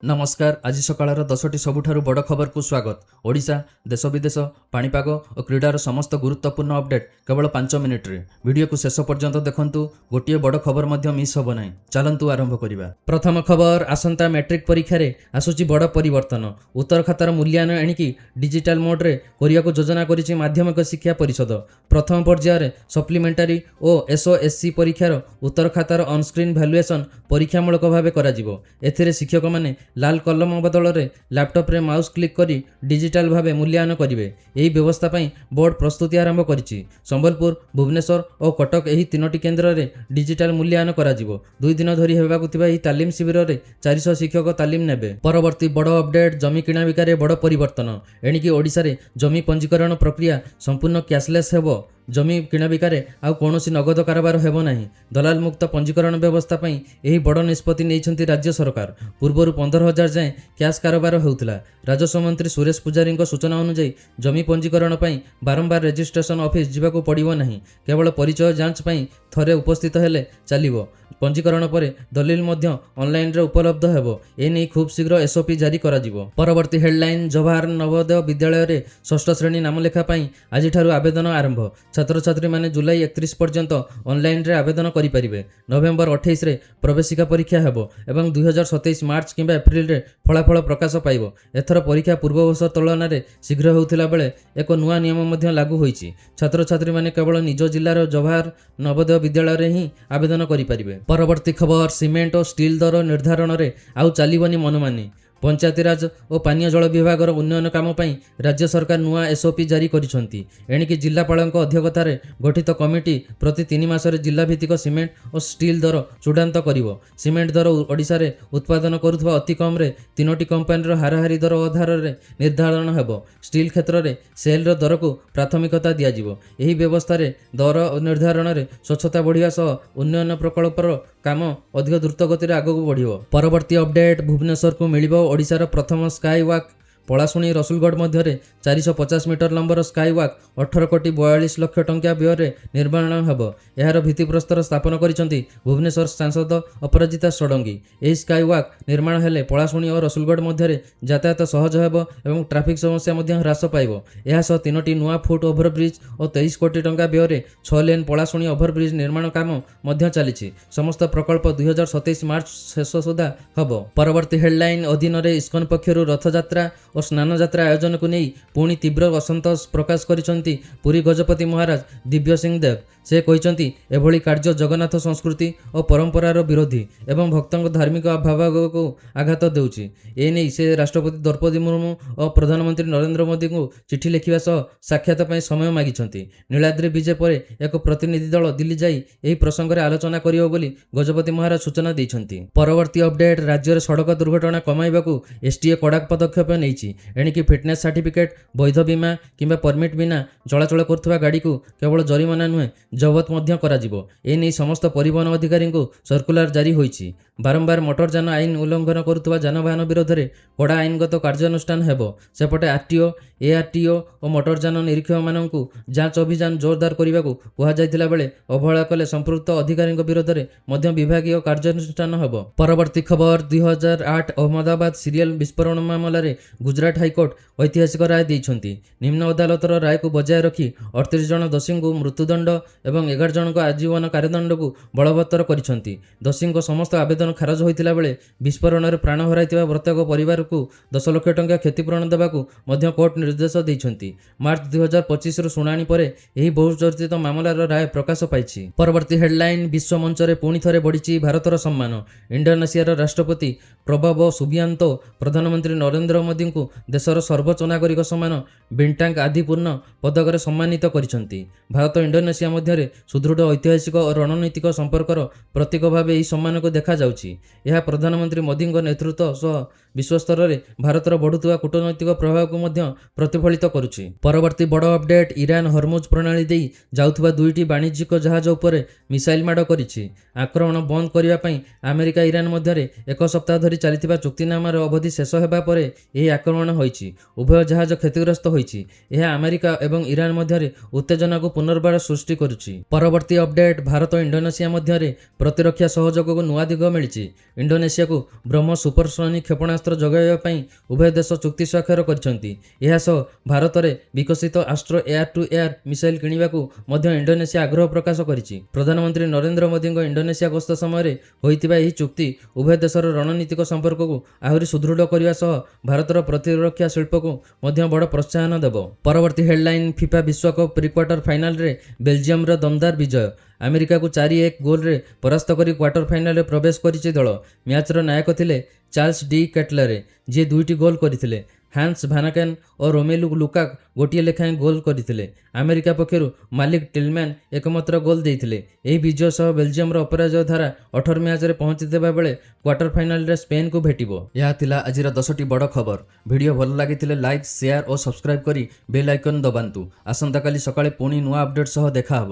नमस्कार। आज सकाळर 10टी सबुठारु बड़ खबर को स्वागत। ओडिशा देश विदेश पाणीपाग और क्रीडार समस्त गुरुत्वपूर्ण अपडेट केवल 5 मिनिट रे। वीडियो को शेष पर्यंत देखंतु। गोटे बड़ खबर मध्य मिस होब नाही। चलंतु आरंभ करिबा। प्रथम खबर, आसंता मैट्रिक परीक्षा रे आसुची बड़ परिवर्तन। उत्तर खातार मूल्यांकन एणिकी डिजिटल मोड रे करिया को योजना करिछि माध्यमिक शिक्षा परिषद। प्रथम पर्याय रे सप्लीमेंटरी और एसओएससी परीक्षार उत्तर खातार ऑन स्क्रीन वैल्यूएशन परीक्षामूलक भाव करा जिवो। एथिरे शिक्षक माने लाल कलम बदल रे लैपटॉप रे माउस क्लिक करी डिजिटल भावे मूल्यांकन करिवे। एही व्यवस्था पई बोर्ड प्रस्तुति आरंभ करिछि। संबलपुर, भुवनेश्वर और कटक एही तीनोटी केन्द्र रे डिजिटल मूल्यांकन करा जिवो। 2 दिन धरी हेबाकु थिबा एही तालीम शिविर रे 400 शिक्षक तालीम नेबे। परवर्ती बड़ अपडेट, जमी किणा बिका रे बड़ परिवर्तन। एणिकी ओडिसा रे जमी पंजीकरण प्रक्रिया संपूर्ण कैशलेस हेबो। जमी किणा बिकारे आउ कोनोसी नगद कारोबार हेबो नाही। दलाल मुक्त पंजीकरण व्यवस्था पई एही बड़ निष्पत्ति नेइछन्ती राज्य सरकार। पूर्वरु 15,000 जाए कैश कारोबार हेउतला। राजस्व मंत्री सुरेश पुजारी सूचना अनुसार जमी पंजीकरण पई बारंबार रजिस्ट्रेशन ऑफिस जिबाकू पड़िबो नाही। केवल परिचय जांच पई थरे उपस्थित हेले चलिबो। पंजीकरण परे दलिल मध्य ऑनलाइन रे उपलब्ध हेबो। ए नै खूब शीघ्र एसओपी जारी करा जिवो। परवर्ती हेडलाइन, जवाहर नवोदय विद्यालय रे षष्ठ श्रेणी नामलेखा पई आज ठारू आवेदन आरंभ। छात्र छात्री माने जुलाई 31 पर्यंत ऑनलाइन रे आवेदन करि परिबे। नवेम्बर 28 रे प्रवेशिका परीक्षा हेबो एवं 2027 मार्च किंबा एप्रिल रे फलाफल प्रकाश पाइबो। एथर परीक्षा पूर्व वर्ष तुलना रे शीघ्र होउथिला बेले एक नुआ नियम मध्य लागू होईछि। छात्र छात्री माने केवल निज जिल्लार जवाहर नवोदय विद्यालय रे ही आवेदन करि परिबे। परवर्ती खबर, सिमेंट और स्टील दर निर्धारण रे आउ चालिबनी मनमानी। पंचायतीराज और पानीय जल विभागर उन्नयन काम पई राज्य सरकार नुआ एसओपी जारी करिसंती। एणिकी जिल्लापालଙ୍କ अध्यक्षतार गठित कमिटी प्रति 3 मासरे जिल्ला भित्तिक सिमेंट और स्टील दर चूड़ांत करिवो। सिमेंट दर ओडिशा रे उत्पादन करुथबा अति कम रे 3टी कंपनीर हाराहारी दर आधार रे निर्धारण हेबो। स्टील क्षेत्र रे सेल रो दर को प्राथमिकता दिया जिवो। एही व्यवस्था रे दर निर्धारण रे स्वच्छता बढ़िया सह उन्नयन प्रकल्पर काम अधिक द्रुत गति रे आगको बढ़िवो। परवर्ती अपडेट, भुवनेश्वर को मिलिबो ओडिशार प्रथम स्काई वॉक। पलाशुणी रसुलगढ़ मध्य 450 मीटर लंबर स्काई वॉक 18 कोटी 42 लाख टंका व्यय निर्माण हेबो। एहार भित्तिप्रस्तर स्थापन करिसंती भुवनेश्वर सांसद अपराजिता षडंगी। एही स्काई वॉक निर्माण हेले पलाशुणी और रसुलगढ़ मध्य यातायात सहज हेबो एवं ट्रैफिक समस्या मध्य ह्रास पाइबो। एहा सह 3टी नुआ फुट ओभरब्रिज और 23 कोटी टंका व्यय 6 लेन पलाशुणी ओभरब्रिज निर्माण काम मध्य चलिछि। समस्त प्रकल्प 2027 मार्च शेष सुधा हेबो। परवर्ती हेडलाइन, अधीन रे इस्कन पक्षरु रथयात्रा और स्नान यात्रा आयोजन को नहीं पुणी तीव्र असंतोष प्रकाश करिसंती पुरी गजपति महाराज दिव्य सिंह देव। से कहिसंती एभली कार्य जगन्नाथ संस्कृति और परंपरार विरोधी एवं भक्तों धार्मिक भाव को आघात देउछि। ए नै से राष्ट्रपति द्रौपदी मुर्मू और प्रधानमंत्री नरेंद्र मोदी को चिठी लिखिबा सह साक्षात पई समय मागिसंती। नीलाद्री विजय परे एक प्रतिनिधि दल दिल्ली जाई एही प्रसंग रे आलोचना करियो बोली गजपति महाराज सूचना दैछंती। परवर्ती अपडेट, राज्य रे सड़क दुर्घटना कमाइबाकू एसटीए कड़ा पदक्षेप नेइछि। एणिकी फिटनेस सर्टिफिकेट, वैध बीमा किंबा परमिट बिना चलाचल करुवा गाड़ी को केवल जरिमाना नुहे जबत मध्य करा जिवो। ए नै समस्त परिवहन अधिकारी को सर्कुलर जारी होईछि। बारंबार मोटरयान आईन उल्लंघन करुवा जानवाहन विरोध में कड़ा आईनगत कार्यानुष्ठान हेबो। सेपटे आरटीओ, एआरटीओ और मोटरयान निरीक्षक मानकु जांच अभियान जोरदार करने को कहुला बेले अवहेला कले संपृक्त अधिकारी विरोध में मध्य विभागीय कार्यानुष्ठान हेबो। परवर्ती खबर, 2008 अहमदाबाद सीरियल विस्फोरण मामलें गुजरात हाईकोर्ट ऐतिहासिक राय देइछंती। निम्न अदालतर राय को बजाय रखी 38 जन दोषी को मृत्युदंड एवं 11 जन को आजीवन कारादंड को बलवत्तर करिसंती। दोषी समस्त आवेदन खारज होइतिला बेले विस्फोरण में प्राण हराइतिबा प्रत्येक परिवार को 10 लाख टंका क्षतिपूरण देबाकू मध्य कोर्ट निर्देश देइछंती। मार्च 2025 रु शुणाणी परे एही बहुचर्चित मामलार राय प्रकाश पाइछि। परवर्ती हेडलाइन, विश्व मंच रे पुणी थरे बढ़िछि भारतर सम्मान। इंडोनेशियार राष्ट्रपति प्रबोवो सुबियांतो प्रधानमंत्री नरेंद्र मोदी को देशर सर्वोच्च नागरिक सम्मान बिंटांग आदि पूर्ण पदक सम्मानित करिसंती। भारत इंडोनेशिया मध्य सुदृढ़ ऐतिहासिक और रणनीतिक संपर्कर प्रतीक भाव यह सम्मान को देखा जाउछि। यह प्रधानमंत्री मोदी नेतृत्व सह विश्व स्तर में भारतर बढ़ुवा कूटनैतिक प्रभाव को मध्य प्रतिफलित करुछि। परवर्ती बड़ अपडेट, ईरान हरमुज प्रणाली देई जाउथबा 2टी वाणिज्यिक जहाज उपरे मिसाइल माड़ करिछि। आक्रमण बंद करने अमेरिका ईरान मध्य एक सप्ताह धरी चलता चुक्तिनामार अवधि शेष होगा पर यह ଆକ୍ରମଣ ହୋଇଛି। ଉଭୟ ଜାହାଜ କ୍ଷତିଗ୍ରସ୍ତ ହୋଇଛି। ଏହା ଆମେରିକା ଏବଂ ଇରାନ ମଧ୍ୟରେ ଉତ୍ତେଜନାକୁ ପୁନର୍ବାର ସୃଷ୍ଟି କରୁଛି। ପରବର୍ତ୍ତୀ ଅପଡେଟ୍, ଭାରତ ଓ ଇଣ୍ଡୋନେସିଆ ମଧ୍ୟରେ ପ୍ରତିରକ୍ଷା ସହଯୋଗକୁ ନୂଆ ଦିଗ ମିଳିଛି। ଇଣ୍ଡୋନେସିଆକୁ ବ୍ରହ୍ମୋସ ସୁପରସୋନିକ କ୍ଷେପଣାସ୍ତ୍ର ଯୋଗାଇବା ପାଇଁ ଉଭୟ ଦେଶ ଚୁକ୍ତି ସ୍ୱାକ୍ଷର କରିଛନ୍ତି। ଏହା ସହ ଭାରତରେ ବିକଶିତ astro air to air missile କିଣିବାକୁ ମଧ୍ୟ ଇଣ୍ଡୋନେସିଆ ଆଗ୍ରହ ପ୍ରକାଶ କରିଛି। ପ୍ରଧାନମନ୍ତ୍ରୀ ନରେନ୍ଦ୍ର ମୋଦିଙ୍କ ଇଣ୍ଡୋନେସିଆ ଗସ୍ତ ସମୟରେ ହୋଇଥିବା ଏହି ଚୁକ୍ତି ଉଭୟ ଦେଶର ରଣନୀତିକ ସମ୍ପର୍କକୁ ଆହୁରି ସୁଦୃଢ଼ କରିବା ସହ ଭାରତର ପ୍ରତିରକ୍ଷା ଶିଳ୍ପକୁ ମଧ୍ୟ ବଡ଼ ପ୍ରୋତ୍ସାହନ ଦେବ। ପରବର୍ତ୍ତୀ ହେଡଲାଇନ୍, ଫିଫା ବିଶ୍ୱକପ୍ ପ୍ରି-କ୍ୱାର୍ଟର ଫାଇନାଲରେ ବେଲଜିୟମର ଦମଦାର ବିଜୟ। ଆମେରିକାକୁ 4-1 ଗୋଲରେ ପରାସ୍ତ କରି କ୍ୱାର୍ଟର ଫାଇନାଲରେ ପ୍ରବେଶ କରିଛି ଦଳ। ମ୍ୟାଚର ନାୟକ ଥିଲେ ଚାର୍ଲସ ଡି କେଟଲାରେ, ଯିଏ 2ଟି ଗୋଲ୍ କରିଥିଲେ। ହାନ୍ସ ଭାନାକେନ୍ ଓ ରୋମେଲୁ ଲୁକାକୁ ଗୋଟିଏ ଲେଖାଏଁ ଗୋଲ୍ କରିଥିଲେ। ଆମେରିକା ପକ୍ଷରୁ ମାଲିକ ଟିଲମ୍ୟାନ୍ ଏକମାତ୍ର ଗୋଲ୍ ଦେଇଥିଲେ। ଏହି ବିଜୟ ସହ ବେଲଜିୟମର ଅପରାଜୟ ଧାରା 18 ମ୍ୟାଚରେ ପହଞ୍ଚିଥିବା ବେଳେ କ୍ୱାର୍ଟର ଫାଇନାଲରେ ସ୍ପେନ୍କୁ ଭେଟିବ। ଏହା ଥିଲା ଆଜିର 10ଟି ବଡ଼ ଖବର। ଭିଡ଼ିଓ ଭଲ ଲାଗିଥିଲେ ଲାଇକ୍, ସେୟାର ଓ ସବସ୍କ୍ରାଇବ୍ କରି ବେଲ୍ ଆଇକନ୍ ଦବାନ୍ତୁ। ଆସନ୍ତାକାଲି ସକାଳେ ପୁଣି ନୂଆ ଅପଡେଟ୍ ସହ ଦେଖାହେବ।